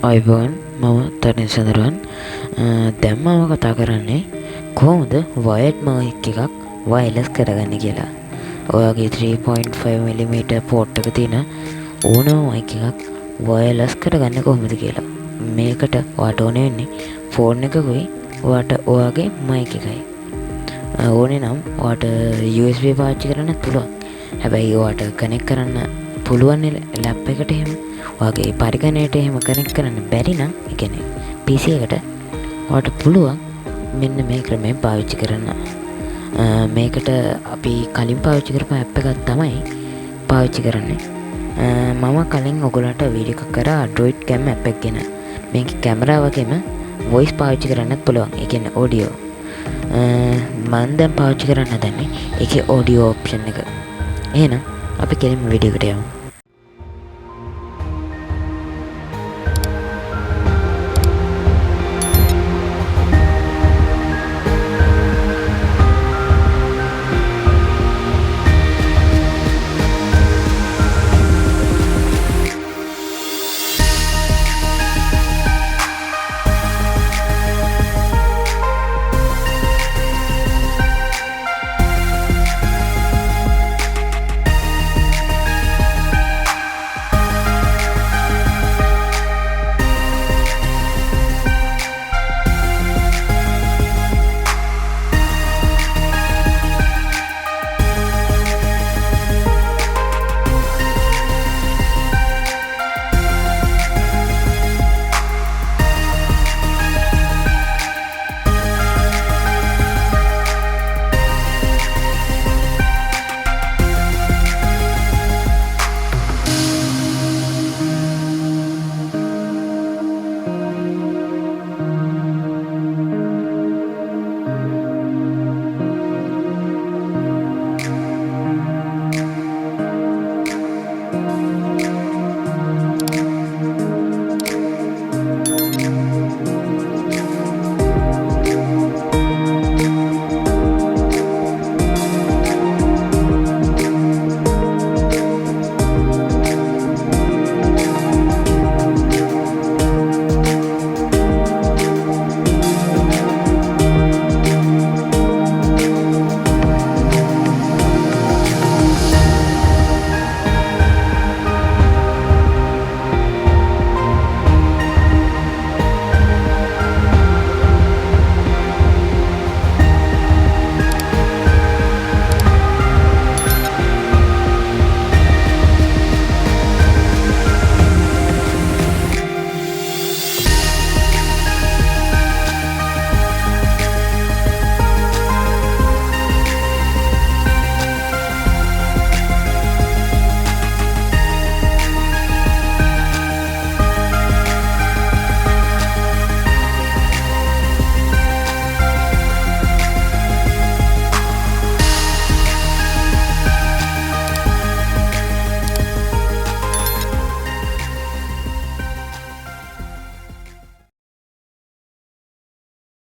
අයිබෝන් මම තරින්දුසඳරුවන් දැන් මම කතා කරන්නේ කොහොමද වයර්ඩ් මයික් එකක් වයර්ලස් කරගන්නේ කියලා. ඔයාගේ 3.5mm පෝට් එක තියෙන ඕනම මයික් එකක් වයර්ලස් කරගන්නේ කොහොමද කියලා. මේකට ඔයාට ඕනේ වෙන්නේ ෆෝන් එකකුයි ඔයාගේ මයික් එකයි. ඕනේ නම් ඔයාට USB පාවිච්චි කරන්නත් පුළුවන්. හැබැයි ඔයාට කනෙක්ට් කරන්න පුළුවන් ලැප් එකට එහෙම ඔයාගේ පරිගණකයට එහෙම කනෙක්ට් කරන්න බැරි නම් ඒ කියන්නේ PC එකට ඔයාට පුළුවන් මෙන්න මේ ක්‍රමයෙන් පාවිච්චි කරන්න. මේකට අපි කලින් පාවිච්චි කරපු ඇප් එකක් තමයි පාවිච්චි කරන්නේ. මම කලින් ඔයගොල්ලන්ට වීඩියෝ එකක් කරා Android cam app එක ගැන. මේක කැමරා වගේම voice පාවිච්චි කරන්නත් පුළුවන්. ඒ කියන්නේ audio. මම දැන් පාවිච්චි කරන්න හදන්නේ ඒකේ audio option එක. එහෙනම් අපි කෙලින්ම වීඩියෝ එකට යමු.